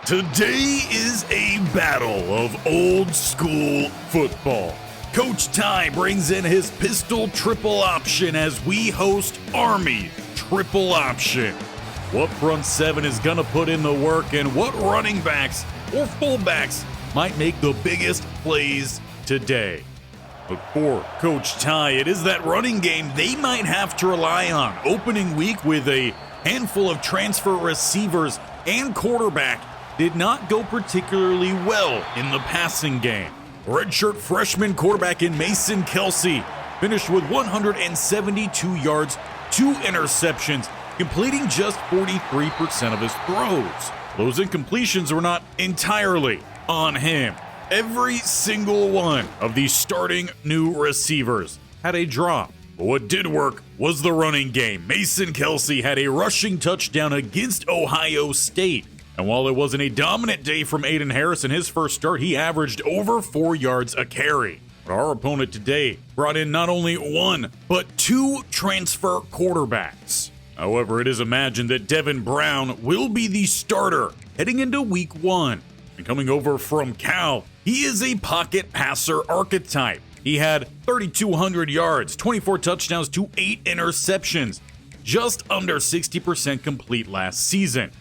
Today is a battle of old school football. Coach Ty brings in his pistol triple option as we host Army triple option. What front seven is going to put in the work and what running backs or fullbacks might make the biggest plays today? But for Coach Ty, it is that running game they might have to rely on. Opening week with a handful of transfer receivers and quarterback did not go particularly well in the passing game. Redshirt freshman quarterback in Mason Kelsey finished with 172 yards, 2 interceptions, completing just 43% of his throws. Those incompletions were not entirely on him. Every single one of these starting new receivers had a drop. But what did work was the running game. Mason Kelsey had a rushing touchdown against Ohio State. And while it wasn't a dominant day from Aiden Harris in his first start, he averaged over 4 yards a carry. But our opponent today brought in not only one, but 2 transfer quarterbacks. However, it is imagined that Devin Brown will be the starter heading into week 1. And coming over from Cal, he is a pocket passer archetype. He had 3,200 yards, 24 touchdowns to 8 interceptions, just under 60% complete last season.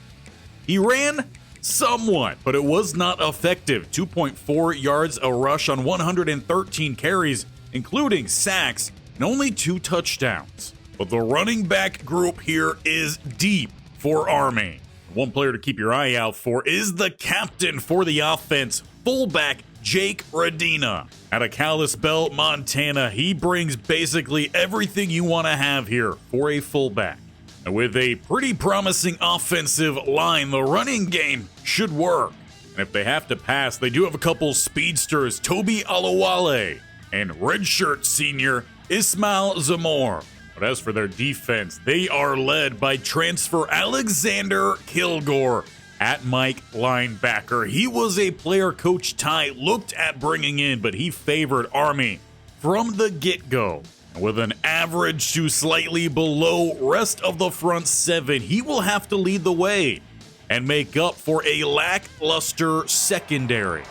He ran somewhat, but it was not effective. 2.4 yards a rush on 113 carries, including sacks, and only 2 touchdowns. But the running back group here is deep for Army. One player to keep your eye out for is the captain for the offense, fullback Jake Radina. Out of Kalispell, Montana, he brings basically everything you want to have here for a fullback. And with a pretty promising offensive line, the running game should work. And if they have to pass, they do have a couple speedsters, Toby Alawale and redshirt senior Ismail Zamor. But as for their defense, they are led by transfer Alexander Kilgore at Mike linebacker. He was a player Coach Ty looked at bringing in, but he favored Army from the get-go. With an average to slightly below rest of the front seven, he will have to lead the way and make up for a lackluster secondary.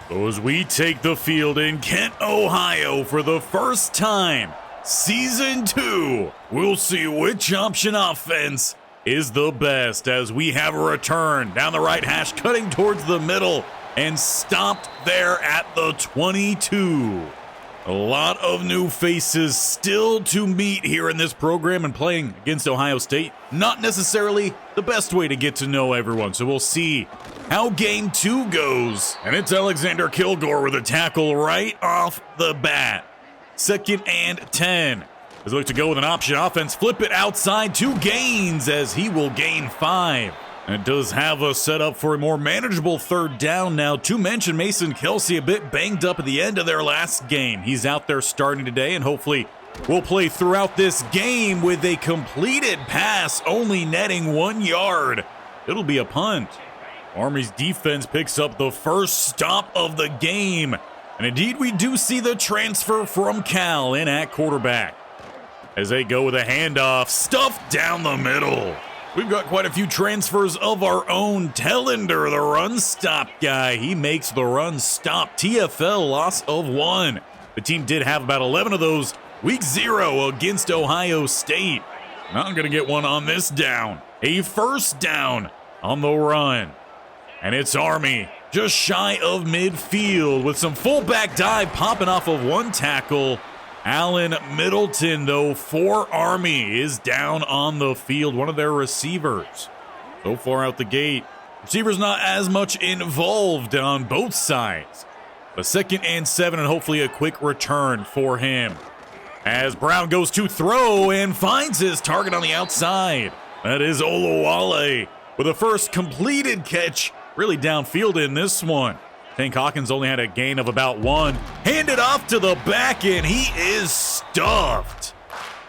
So as we take the field in Kent, Ohio for the first time, Season 2, we'll see which option offense is the best as we have a return down the right hash, cutting towards the middle and stopped there at the 22. A lot of new faces still to meet here in this program, and playing against Ohio State, not necessarily the best way to get to know everyone. So we'll see how game 2 goes. And it's Alexander Kilgore with a tackle right off the bat. 2nd and 10. As we look to go with an option offense, flip it outside, 2 gains as he will gain 5. And it does have us set up for a more manageable 3rd down now. To mention Mason Kelsey a bit banged up at the end of their last game. He's out there starting today and hopefully will play throughout this game with a completed pass, only netting 1 yard. It'll be a punt. Army's defense picks up the first stop of the game. And indeed, we do see the transfer from Cal in at quarterback. As they go with a handoff, stuffed down the middle. We've got quite a few transfers of our own. Tellender, the run stop guy, he makes the run stop. TFL loss of 1. The team did have about 11 of those week 0 against Ohio State. Now I'm going to get one on this down. A first down on the run. And it's Army just shy of midfield with some fullback dive popping off of 1 tackle. Allen Middleton, though, for Army is down on the field, one of their receivers. So far out the gate, receivers not as much involved on both sides. A 2nd and 7 and hopefully a quick return for him. As Brown goes to throw and finds his target on the outside. That is Olawale with a first completed catch, really downfield in this one. Tank Hawkins only had a gain of about 1. Handed off to the back end. He is stuffed.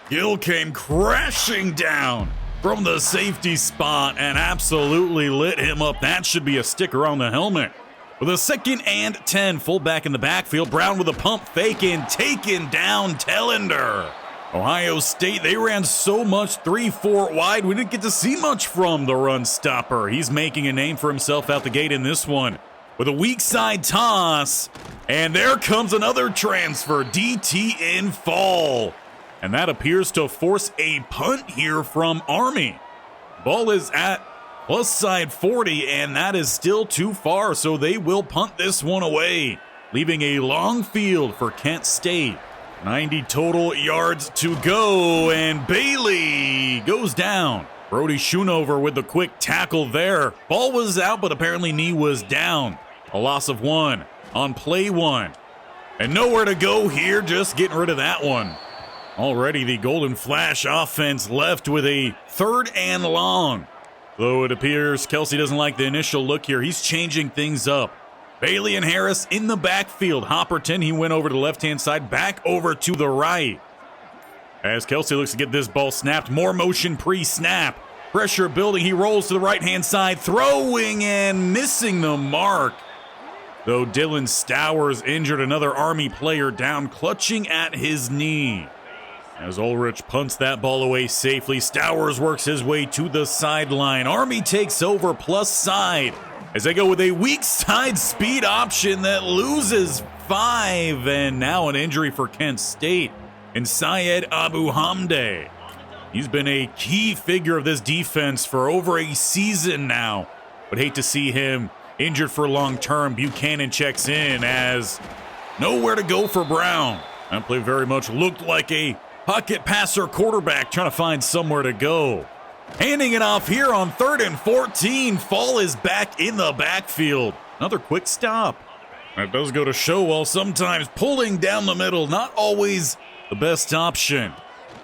Gill came crashing down from the safety spot and absolutely lit him up. That should be a sticker on the helmet. With a 2nd and 10, fullback in the backfield. Brown with a pump fake and taken down Tellender. Ohio State, they ran so much 3-4 wide, we didn't get to see much from the run stopper. He's making a name for himself out the gate in this one with a weak side toss. And there comes another transfer, DT in fall. And that appears to force a punt here from Army. Ball is at plus side 40, and that is still too far, so they will punt this one away, leaving a long field for Kent State. 90 total yards to go, and Bailey goes down. Brody Schoonover with the quick tackle there. Ball was out, but apparently knee was down. A loss of 1 on play 1. And nowhere to go here, just getting rid of that one. Already the Golden Flash offense left with a 3rd and long. Though it appears Kelsey doesn't like the initial look here, he's changing things up. Bailey and Harris in the backfield. Hopperton, he went over to the left-hand side, back over to the right. As Kelsey looks to get this ball snapped, more motion pre-snap. Pressure building, he rolls to the right-hand side, throwing and missing the mark. Though Dylan Stowers injured another Army player down, clutching at his knee. As Ulrich punts that ball away safely, Stowers works his way to the sideline. Army takes over plus side as they go with a weak side speed option that loses 5. And now an injury for Kent State and Syed Abu Hamde. He's been a key figure of this defense for over a season now. Would hate to see him injured for long term. Buchanan checks in as nowhere to go for Brown. That play very much looked like a pocket passer quarterback trying to find somewhere to go. Handing it off here on 3rd and 14. Fall is back in the backfield. Another quick stop. That does go to show, while sometimes pulling down the middle, not always the best option.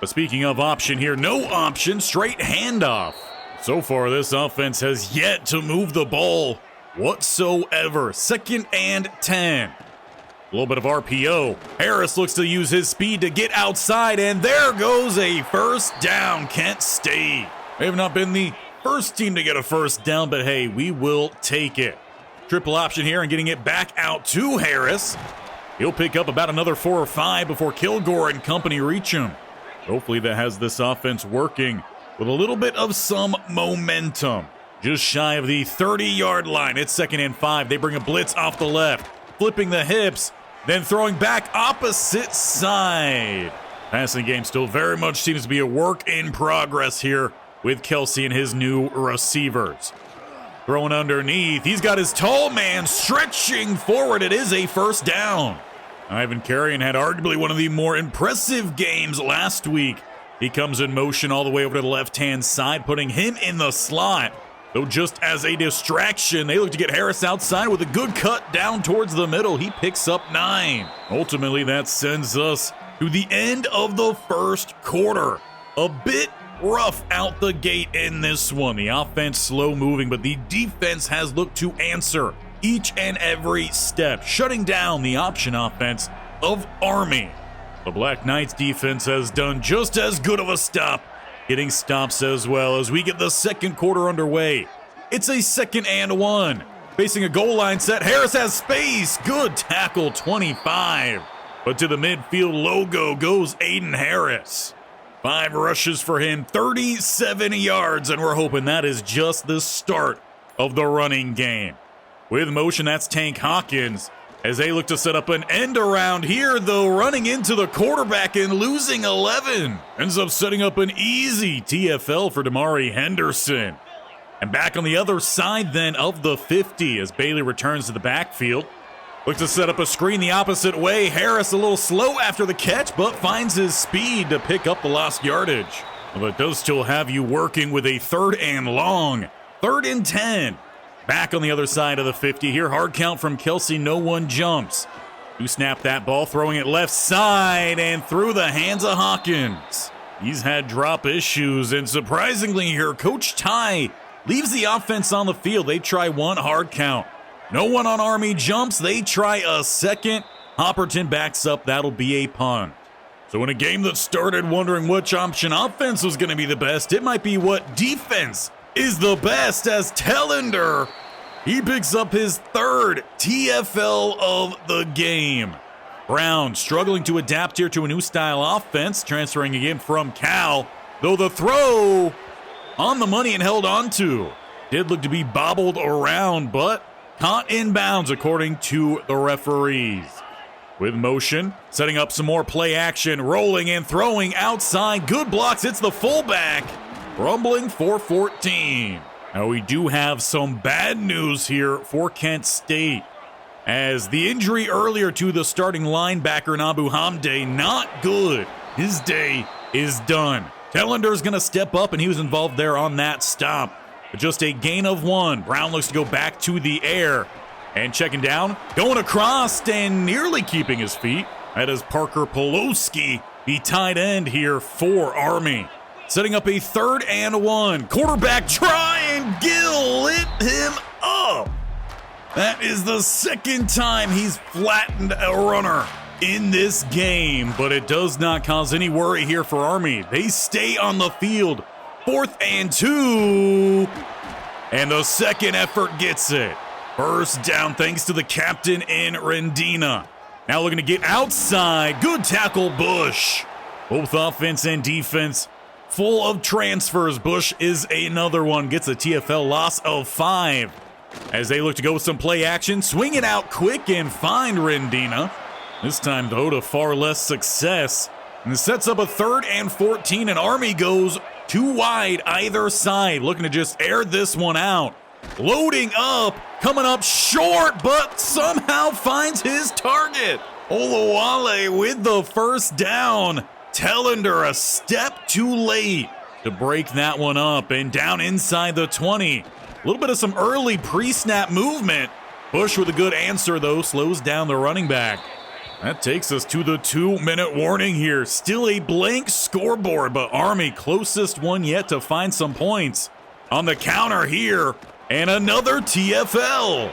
But speaking of option here, no option, straight handoff. So far, this offense has yet to move the ball whatsoever. 2nd and 10. A little bit of RPO. Harris looks to use his speed to get outside, and there goes a first down, Kent State. They have not been the first team to get a first down, but hey, we will take it. Triple option here and getting it back out to Harris. He'll pick up about another 4 or 5 before Kilgore and company reach him. Hopefully that has this offense working with a little bit of some momentum. Just shy of the 30-yard line. It's 2nd and 5. They bring a blitz off the left, flipping the hips, then throwing back opposite side. Passing game still very much seems to be a work in progress here with Kelsey and his new receivers. Throwing underneath. He's got his tall man stretching forward. It is a first down. Ivan Carrion had arguably one of the more impressive games last week. He comes in motion all the way over to the left-hand side, putting him in the slot. Though just as a distraction, they look to get Harris outside with a good cut down towards the middle. He picks up 9. Ultimately, that sends us to the end of the first quarter. A bit rough out the gate in this one. The offense slow moving, but the defense has looked to answer each and every step, shutting down the option offense of Army. The Black Knights defense has done just as good of a stop, getting stops as well as we get the second quarter underway. It's a 2nd and 1. Facing a goal line set, Harris has space. Good tackle, 25. But to the midfield logo goes Aiden Harris. 5 rushes for him, 37 yards, and we're hoping that is just the start of the running game. With motion, that's Tank Hawkins, as they look to set up an end around here, though running into the quarterback and losing 11. Ends up setting up an easy TFL for Damari Henderson. And back on the other side then of the 50 as Bailey returns to the backfield. Looks to set up a screen the opposite way. Harris a little slow after the catch, but finds his speed to pick up the lost yardage. Well, it does still have you working with a 3rd and long. 3rd and 10. Back on the other side of the 50 here. Hard count from Kelsey. No one jumps. Who snapped that ball, throwing it left side and through the hands of Hawkins. He's had drop issues, and surprisingly here, Coach Ty leaves the offense on the field. They try one hard count. No one on Army jumps. They try a second. Hopperton backs up. That'll be a punt. So in a game that started wondering which option offense was going to be the best, it might be what defense is the best, as Tellender, he picks up his 3rd TFL of the game. Brown struggling to adapt here to a new style offense, transferring again from Cal, though the throw on the money and held on to. Did look to be bobbled around, but caught in bounds according to the referees. With motion, setting up some more play action, rolling and throwing outside. Good blocks, it's the fullback. Rumbling for 14. Now we do have some bad news here for Kent State, as the injury earlier to the starting linebacker Nabu Hamde, not good. His day is done. Tellender's going to step up, and he was involved there on that stop. But just a gain of 1. Brown looks to go back to the air. And checking down, going across and nearly keeping his feet. That is Parker Poloski, the tight end here for Army. Setting up a 3rd and 1. Quarterback try, and Gill lit him up. That is the 2nd time he's flattened a runner in this game, but it does not cause any worry here for Army. They stay on the field. 4th and 2. And the 2nd effort gets it. First down thanks to the captain in Rendina. Now looking to get outside. Good tackle, Bush. Both offense and defense full of transfers. Bush is another one. Gets a TFL loss of 5. As they look to go with some play action. Swing it out quick and find Rendina. This time, though, to far less success. And sets up a 3rd and 14. And Army goes 2 wide either side. Looking to just air this one out. Loading up, coming up short, but somehow finds his target. Olawale with the first down. Tellender a step too late to break that one up, and down inside the 20. A little bit of some early pre-snap movement. Bush with a good answer, though, slows down the running back. That takes us to the 2-minute warning here. Still a blank scoreboard, but Army closest one yet to find some points. On the counter here. And another TFL.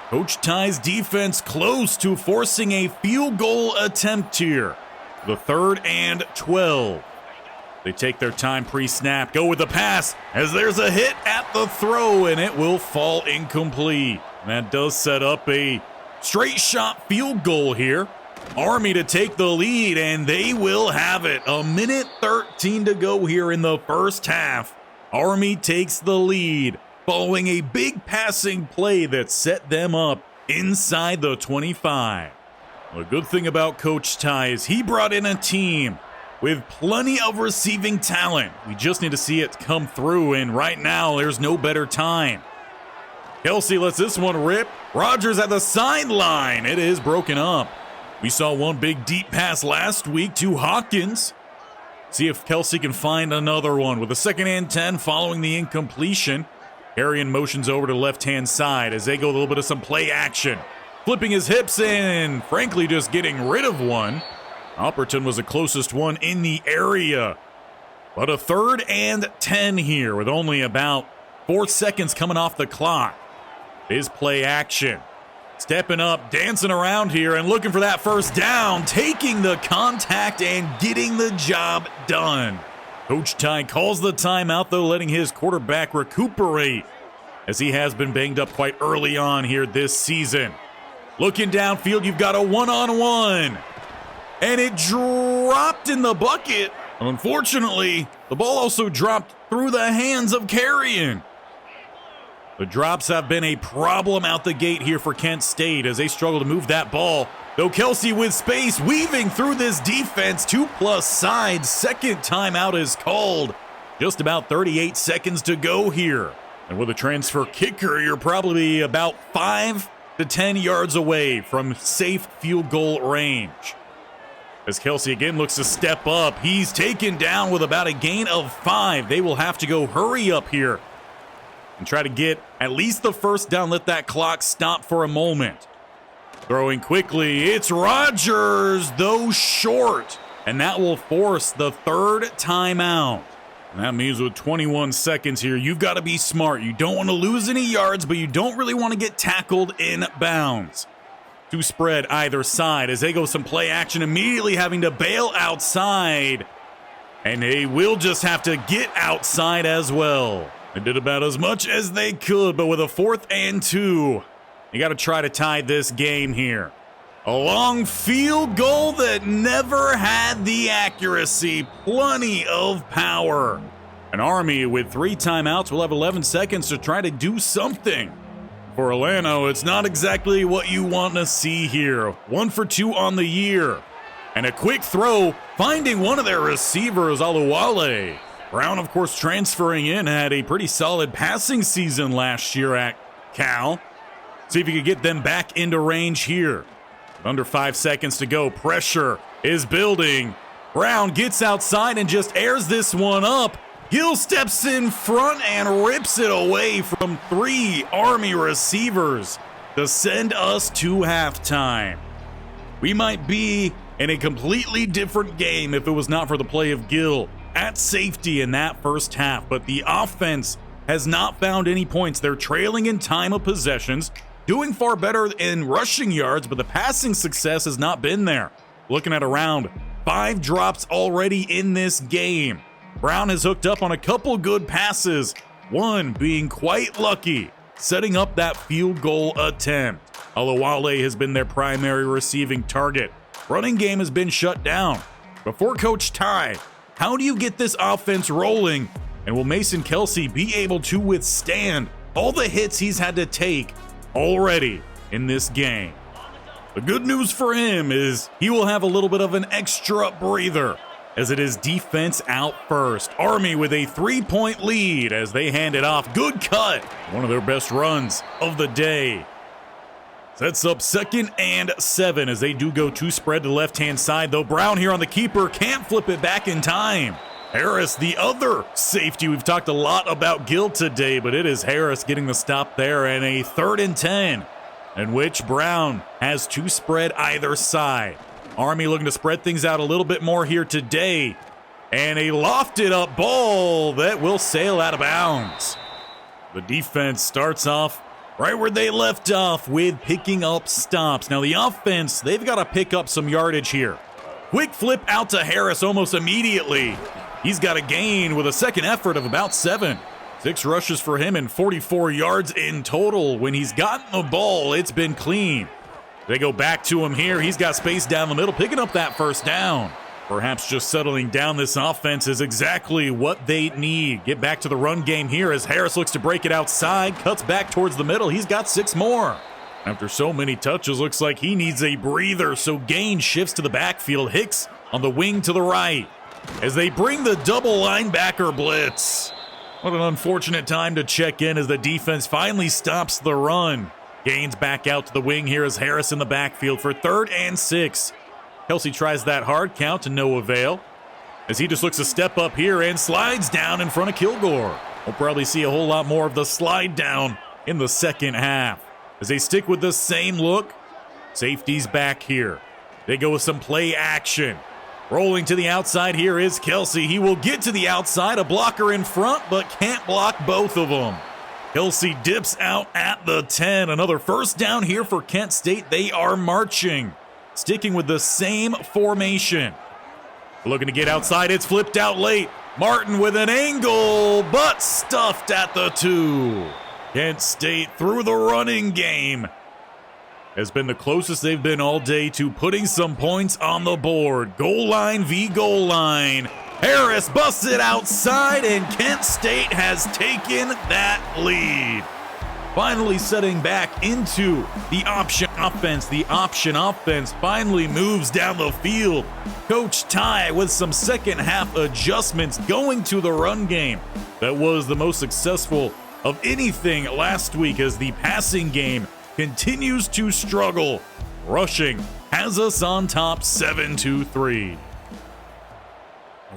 Coach Ty's defense close to forcing a field goal attempt here. The 3rd and 12. They take their time pre-snap, go with the pass, as there's a hit at the throw, and it will fall incomplete. And that does set up a straight shot field goal here. Army to take the lead, and they will have it. 1:13 to go here in the first half. Army takes the lead, following a big passing play that set them up inside the 25. The good thing about Coach Ty is he brought in a team with plenty of receiving talent. We just need to see it come through, and right now there's no better time. Kelsey lets this one rip. Rogers at the sideline. It is broken up. We saw one big deep pass last week to Hawkins. See if Kelsey can find another one with a 2nd and 10 following the incompletion. Arian motions over to the left-hand side as they go a little bit of some play action. Flipping his hips and, frankly, just getting rid of one. Alperton was the closest one in the area. But a 3rd and 10 here with only about 4 seconds coming off the clock. His play action. Stepping up, dancing around here and looking for that first down. Taking the contact and getting the job done. Coach Ty calls the timeout, though, letting his quarterback recuperate, as he has been banged up quite early on here this season. Looking downfield, you've got a 1-on-1. And it dropped in the bucket. Unfortunately, the ball also dropped through the hands of Carrion. The drops have been a problem out the gate here for Kent State as they struggle to move that ball. Though Kelsey with space, weaving through this defense, 2+ sides. 2nd timeout is called. Just about 38 seconds to go here. And with a transfer kicker, you're probably about 5 to 10 yards away from safe field goal range. As Kelsey again looks to step up, he's taken down with about a gain of 5. They will have to go hurry up here and try to get at least the first down, let that clock stop for a moment. Throwing quickly, it's Rogers, though short. And that will force the 3rd timeout. And that means with 21 seconds here, you've got to be smart. You don't want to lose any yards, but you don't really want to get tackled in bounds. To spread either side as they go some play action, immediately having to bail outside. And they will just have to get outside as well. They did about as much as they could, but with a 4th and 2, you got to try to tie this game here. A long field goal that never had the accuracy. Plenty of power. An Army with 3 timeouts will have 11 seconds to try to do something. For Atlanta, it's not exactly what you want to see here. 1 for 2 on the year. And a quick throw, finding one of their receivers, Aluwale. Brown, of course, transferring in, had a pretty solid passing season last year at Cal. See if you could get them back into range here. Under 5 seconds to go. Pressure is building. Brown gets outside and just airs this one up. Gill steps in front and rips it away from 3 Army receivers to send us to halftime. We might be in a completely different game if it was not for the play of Gill at safety in that first half, but the offense has not found any points. They're trailing in time of possessions, doing far better in rushing yards, but the passing success has not been there. Looking at around 5 drops already in this game. Brown has hooked up on a couple good passes, one being quite lucky, setting up that field goal attempt. Aluwale has been their primary receiving target. Running game has been shut down. Before Coach Ty, how do you get this offense rolling? And will Mason Kelsey be able to withstand all the hits he's had to take already in this game? The good news for him is he will have a little bit of an extra breather, as it is defense out first. Army with a 3-point lead as they hand it off. Good cut. One of their best runs of the day. Sets up 2nd and 7 as they do go 2 spread to the left-hand side, though Brown here on the keeper can't flip it back in time. Harris, the other safety. We've talked a lot about Gill today, but it is Harris getting the stop there, and a 3rd and 10, in which Brown has 2 spread either side. Army looking to spread things out a little bit more here today, and a lofted up ball that will sail out of bounds. The defense starts off right where they left off with picking up stops. Now the offense, they've got to pick up some yardage here. Quick flip out to Harris almost immediately. He's got a gain with a second effort of about 7. 6 rushes for him and 44 yards in total. When he's gotten the ball, it's been clean. They go back to him here. He's got space down the middle, picking up that first down. Perhaps just settling down this offense is exactly what they need. Get back to the run game here as Harris looks to break it outside, cuts back towards the middle. He's got 6 more. After so many touches, looks like he needs a breather, so Gain shifts to the backfield. Hicks on the wing to the right as they bring the double linebacker blitz. What an unfortunate time to check in as the defense finally stops the run. Gains back out to the wing here as Harris in the backfield for 3rd and 6. Kelsey tries that hard count to no avail as he just looks to step up here and slides down in front of Kilgore. We'll probably see a whole lot more of the slide down in the second half as they stick with the same look. Safety's back here. They go with some play action. Rolling to the outside here is Kelsey. He will get to the outside, a blocker in front, but can't block both of them. Kelsey dips out at the 10. Another first down here for Kent State. They are marching, sticking with the same formation. Looking to get outside. It's flipped out late. Martin with an angle, but stuffed at the 2. Kent State through the running game has been the closest they've been all day to putting some points on the board. Goal line v. goal line. Harris busts it outside, and Kent State has taken that lead. Finally setting back into the option offense. The option offense finally moves down the field. Coach Ty with some second half adjustments going to the run game. That was the most successful of anything last week as the passing game continues to struggle. Rushing has us on top 7-3.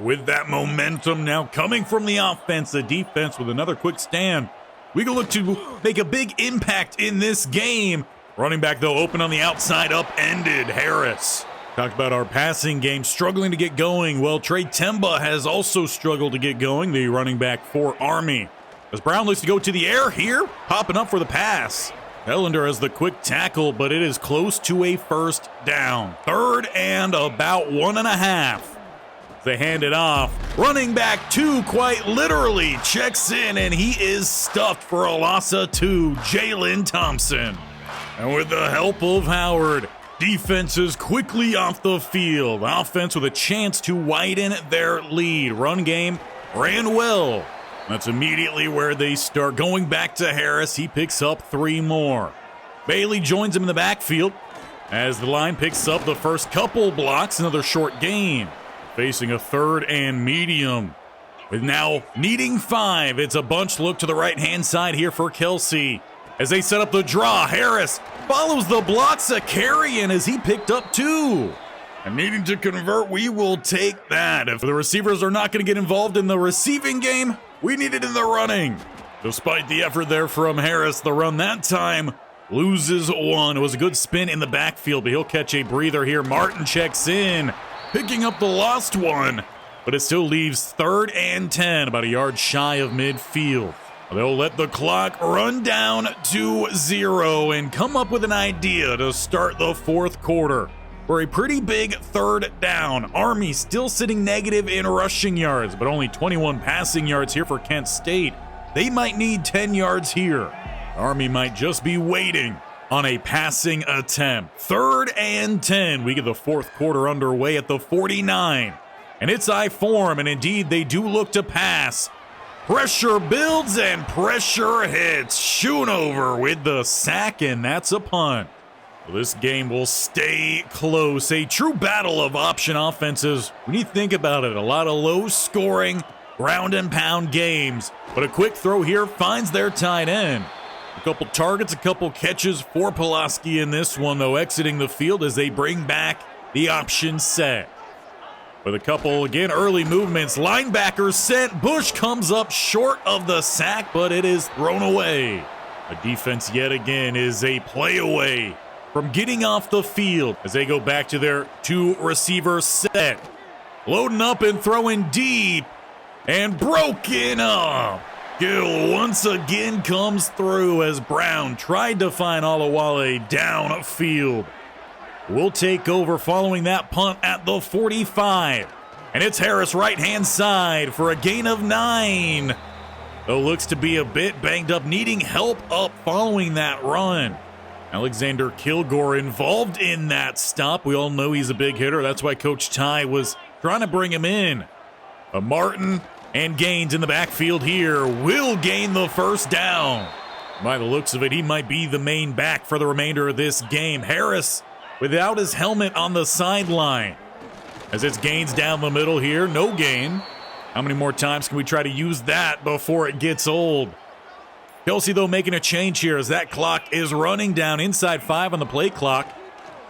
With that momentum now coming from the offense, the defense with another quick stand. We can look to make a big impact in this game. Running back, though, open on the outside, upended Harris. Talked about our passing game struggling to get going. Well, Trey Temba has also struggled to get going, the running back for Army. As Brown looks to go to the air here, popping up for the pass. Ellender has the quick tackle, but it is close to a first down. 3rd and about 1.5. They hand it off. Running back 2 quite literally checks in, and he is stuffed for a loss of 2. Jalen Thompson. And with the help of Howard, Defense is quickly off the field. Offense with a chance to widen their lead. Run game ran well. That's immediately where they start. Going back to Harris, he picks up 3 more. Bailey joins him in the backfield as the line picks up the first couple blocks. Another short gain. Facing a 3rd and medium. With now needing 5. It's a bunch look to the right-hand side here for Kelsey. As they set up the draw, Harris follows the blocks of Carrion as he picked up 2. And needing to convert, we will take that. If the receivers are not going to get involved in the receiving game, we need it in the running. Despite the effort there from Harris, the run that time loses 1. It was a good spin in the backfield, but he'll catch a breather here. Martin checks in, picking up the lost one, but it still leaves 3rd and 10, about a yard shy of midfield. They'll let the clock run down to 0 and come up with an idea to start the 4th quarter. For a pretty big 3rd down. Army still sitting negative in rushing yards, but only 21 passing yards here for Kent State. They might need 10 yards here. Army might just be waiting on a passing attempt. 3rd and 10. We get the 4th quarter underway at the 49. And it's I form, and indeed they do look to pass. Pressure builds and pressure hits. Schoonover with the sack, and that's a punt. This game will stay close. A true battle of option offenses. When you think about it, a lot of low-scoring, ground and pound games. But a quick throw here finds their tight end. A couple targets, a couple catches for Pulaski in this one, though, exiting the field as they bring back the option set. With a couple, again, early movements. Linebackers sent. Bush comes up short of the sack, but it is thrown away. The defense yet again is a play away from getting off the field as they go back to their 2-receiver set. Loading up and throwing deep and broken up. Gill once again comes through as Brown tried to find Olawale downfield. We'll take over following that punt at the 45. And it's Harris right-hand side for a gain of 9. Though looks to be a bit banged up, needing help up following that run. Alexander Kilgore involved in that stop. We all know he's a big hitter. That's why Coach Ty was trying to bring him in. Martin and Gaines in the backfield here will gain the 1st down. By the looks of it, he might be the main back for the remainder of this game. Harris without his helmet on the sideline. As it's Gaines down the middle here, no gain. How many more times can we try to use that before it gets old? Kelsey, though, making a change here as that clock is running down inside 5 on the play clock.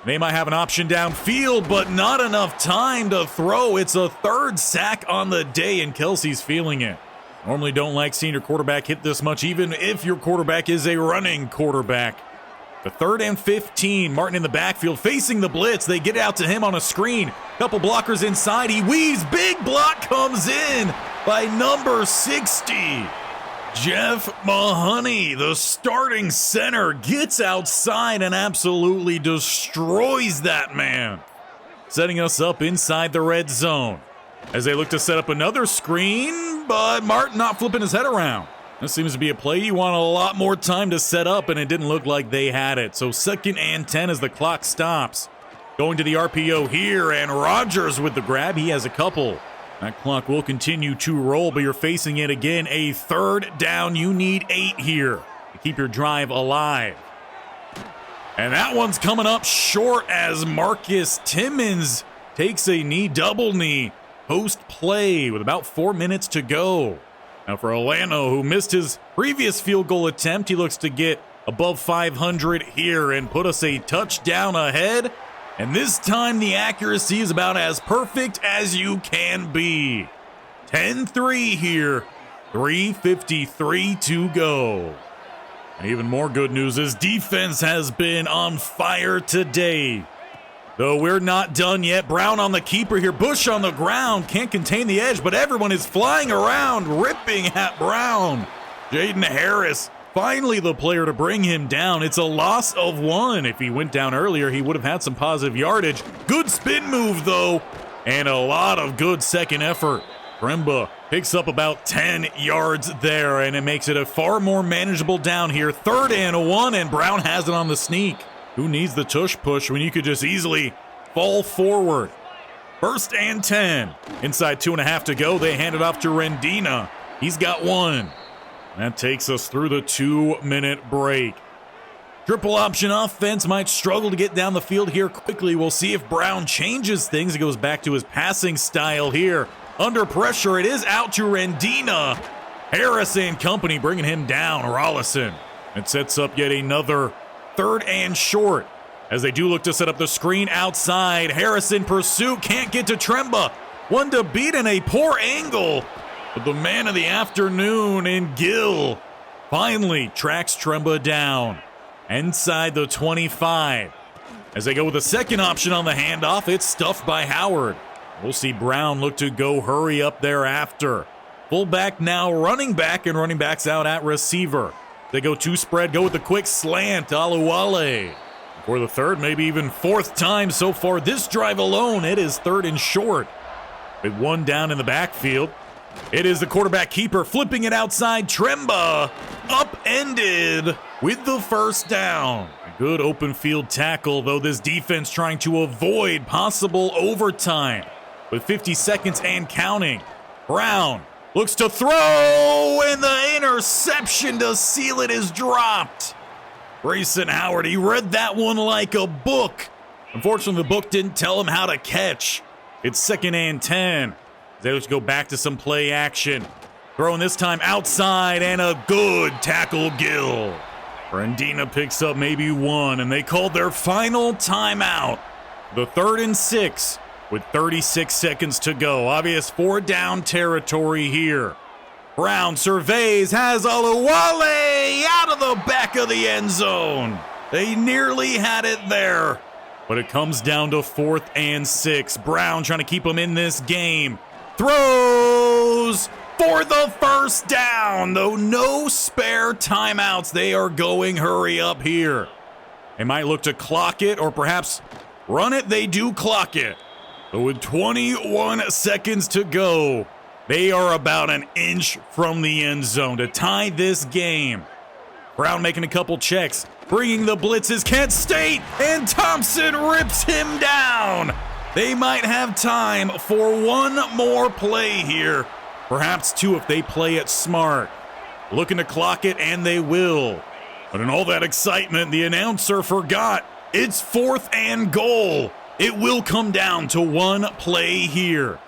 They might have an option downfield, but not enough time to throw. It's a 3rd sack on the day, and Kelsey's feeling it. Normally don't like seeing your quarterback hit this much, even if your quarterback is a running quarterback. The 3rd and 15, Martin in the backfield facing the blitz. They get out to him on a screen. Couple blockers inside. He weaves. Big block comes in by number 60. Jeff Mahoney, the starting center, gets outside and absolutely destroys that man. Setting us up inside the red zone. As they look to set up another screen, but Martin not flipping his head around. This seems to be a play you want a lot more time to set up, and it didn't look like they had it. So 2nd and 10 as the clock stops. Going to the RPO here, and Rogers with the grab. He has a couple. That clock will continue to roll, but you're facing it again. A 3rd down. You need 8 here to keep your drive alive. And that one's coming up short as Marcus Timmons takes a knee, double knee, post play with about 4 minutes to go. Now for Olano, who missed his previous field goal attempt, he looks to get above 500 here and put us a touchdown ahead. And this time the accuracy is about as perfect as you can be. 10-3 here, 3:53 to go. And even more good news is defense has been on fire today. Though we're not done yet. Brown on the keeper here. Bush on the ground. Can't contain the edge, but everyone is flying around, ripping at Brown. Jaden Harris, finally the player to bring him down. It's a loss of 1. If he went down earlier, he would have had some positive yardage. Good spin move, though, and a lot of good second effort. Bremba picks up about 10 yards there, and it makes it a far more manageable down here. 3rd and 1, and Brown has it on the sneak. Who needs the tush push when you could just easily fall forward? 1st and 10. Inside 2.5 to go. They hand it off to Rendina. He's got 1. That takes us through the 2-minute break. Triple option offense might struggle to get down the field here quickly. We'll see if Brown changes things. He goes back to his passing style here. Under pressure, it is out to Rendina. Harris and company bringing him down. Rollison. It sets up yet another 3rd and short. As they do look to set up the screen outside. Harris in pursuit. Can't get to Tremba. One to beat in a poor angle. But the man of the afternoon in Gill finally tracks Tremba down. Inside the 25. As they go with the second option on the handoff, it's stuffed by Howard. We'll see Brown look to go hurry up thereafter. Fullback now running back, and running back's out at receiver. They go 2 spread, go with the quick slant. Aluwale. For the 3rd, maybe even 4th time so far this drive alone, it is 3rd and short. With 1 down in the backfield. It is the quarterback keeper flipping it outside. Tremba upended with the 1st down. A good open field tackle, though this defense trying to avoid possible overtime. With 50 seconds and counting. Brown looks to throw, and the interception to seal it is dropped. Grayson Howard, he read that one like a book. Unfortunately, the book didn't tell him how to catch. It's 2nd and 10. They just go back to some play action. Throwing this time outside, and a good tackle, Gill. Rendina picks up maybe 1, and they called their final timeout. The 3rd and 6 with 36 seconds to go. Obvious 4-down territory here. Brown surveys, has Aluwale out of the back of the end zone. They nearly had it there, but it comes down to 4th and 6. Brown trying to keep them in this game. Throws for the 1st down, though no spare timeouts. They are going hurry up here. They might look to clock it or perhaps run it. They do clock it. But with 21 seconds to go, they are about an inch from the end zone to tie this game. Brown making a couple checks, bringing the blitzes. Kent State, and Thompson rips him down. They might have time for 1 more play here. Perhaps 2 if they play it smart. Looking to clock it, and they will. But in all that excitement, the announcer forgot. It's 4th and goal. It will come down to 1 play here.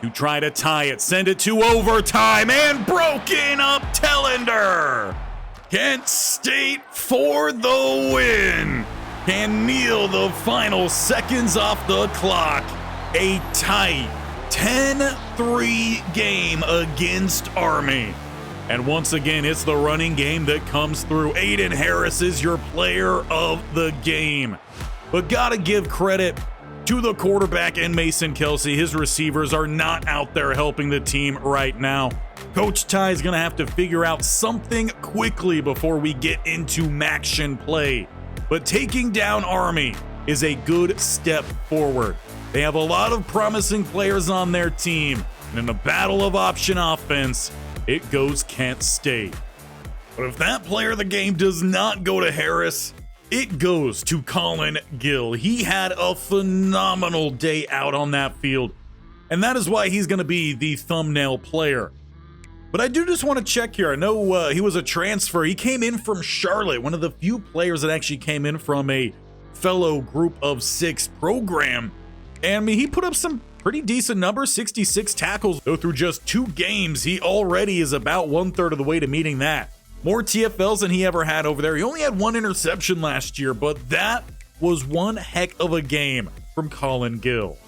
You try to tie it, send it to overtime, and broken up Tellender. Kent State for the win. Can kneel the final seconds off the clock. A tight 10-3 game against Army. And once again, it's the running game that comes through. Aiden Harris is your player of the game. But gotta give credit to the quarterback and Mason Kelsey. His receivers are not out there helping the team right now. Coach Ty is going to have to figure out something quickly before we get into Maction play. But taking down Army is a good step forward. They have a lot of promising players on their team. And in a battle of option offense, it goes Kent State. But if that player of the game does not go to Harris, it goes to Colin Gill. He had a phenomenal day out on that field, and that is why he's going to be the thumbnail player. But I do just want to check here. I know he was a transfer. He came in from Charlotte, one of the few players that actually came in from a fellow group of 6 program. And I mean, he put up some pretty decent numbers, 66 tackles. Though through just 2 games, he already is about 1/3 of the way to meeting that. More TFLs than he ever had over there. He only had 1 interception last year, but that was one heck of a game from Colin Gill.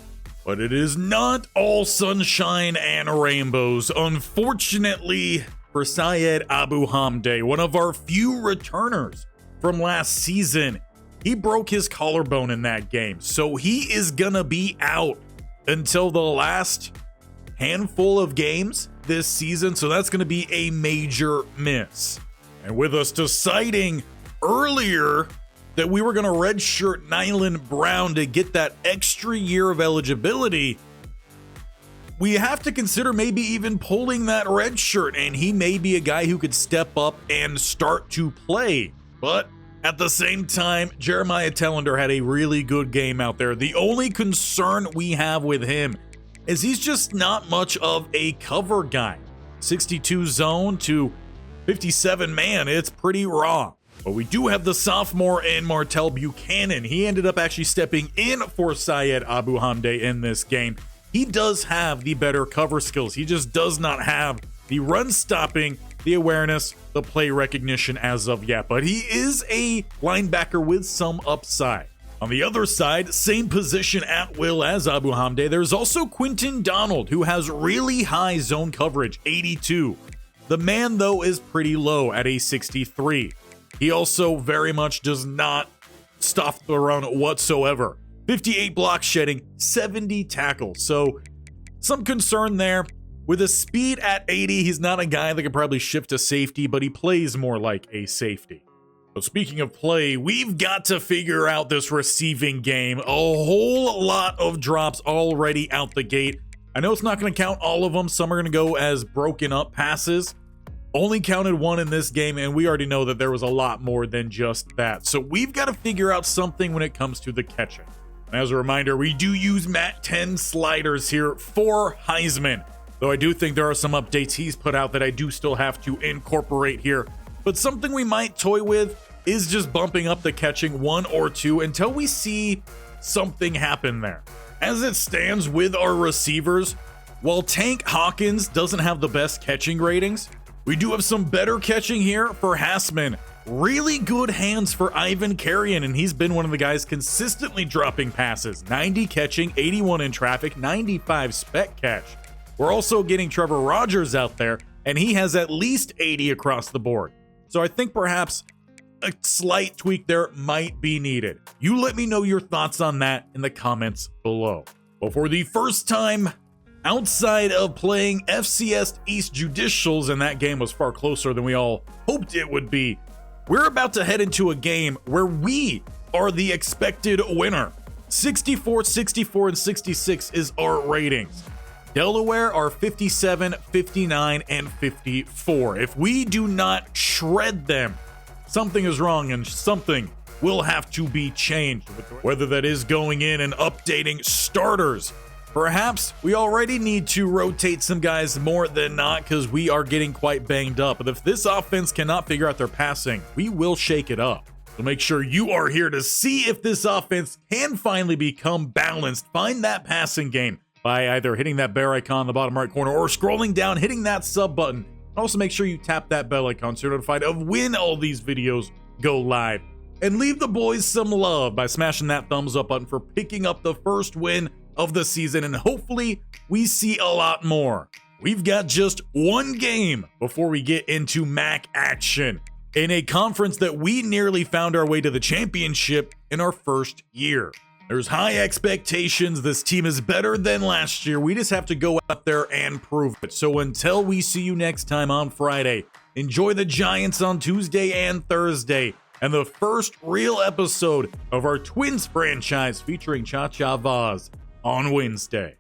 But it is not all sunshine and rainbows. Unfortunately for Syed Abu Hamde, one of our few returners from last season, he broke his collarbone in that game. So he is gonna be out until the last handful of games this season. So that's gonna be a major miss. And with us deciding earlier that we were going to redshirt Nyland Brown to get that extra year of eligibility, we have to consider maybe even pulling that red shirt, and he may be a guy who could step up and start to play. But At the same time, Jeremiah Tellender had a really good game out there. The only concern we have with him is he's just not much of a cover guy. 62 zone to 57 man, it's pretty raw. But we do have the sophomore in Martell Buchanan. He ended up actually stepping in for Syed Abu Hamde in this game. He does have the better cover skills. He just does not have the run stopping, the awareness, the play recognition as of yet. But he is a linebacker with some upside. On the other side, same position at will as Abu Hamde, there's also Quinton Donald, who has really high zone coverage, 82. The man, though, is pretty low at a 63. He also very much does not stuff the run whatsoever. 58 block shedding, 70 tackles. So some concern there. With a speed at 80, he's not a guy that could probably shift to safety, but he plays more like a safety. So speaking of play, we've got to figure out this receiving game. A whole lot of drops already out the gate. I know it's not going to count all of them. Some are going to go as broken up passes. Only counted one in this game, and we already know that there was a lot more than just that. So we've got to figure out something when it comes to the catching. And as a reminder, we do use Matt 10 sliders here for Heisman. Though I do think there are some updates he's put out that I do still have to incorporate here. But something we might toy with is just bumping up the catching 1 or 2 until we see something happen there. As it stands with our receivers, while Tank Hawkins doesn't have the best catching ratings, we do have some better catching here for Hassman. Really good hands for Ivan Carrion, and he's been one of the guys consistently dropping passes. 90 catching, 81 in traffic, 95 spec catch. We're also getting Trevor Rogers out there, and he has at least 80 across the board. So I think perhaps a slight tweak there might be needed. You let me know your thoughts on that in the comments below. But for the first time outside of playing FCS East Judicials, and that game was far closer than we all hoped it would be, we're about to head into a game where we are the expected winner. 64, 64, and 66 is our ratings. Delaware are 57, 59, and 54. If we do not shred them, something is wrong and something will have to be changed. Whether that is going in and updating starters. Perhaps we already need to rotate some guys more than not because we are getting quite banged up. But if this offense cannot figure out their passing, we will shake it up. So make sure you are here to see if this offense can finally become balanced. Find that passing game by either hitting that bear icon in the bottom right corner or scrolling down, hitting that sub button. Also make sure you tap that bell icon so you're notified of when all these videos go live. And leave the boys some love by smashing that thumbs up button for picking up the first win of the season, and hopefully we see a lot more. We've got just one game before we get into MAC action in a conference that we nearly found our way to the championship in our first year. There's high expectations. This team is better than last year. We just have to go out there and prove it. So until we see you next time on Friday, enjoy the Giants on Tuesday and Thursday, and the first real episode of our Twins franchise featuring Cha Cha Vaz on Wednesday.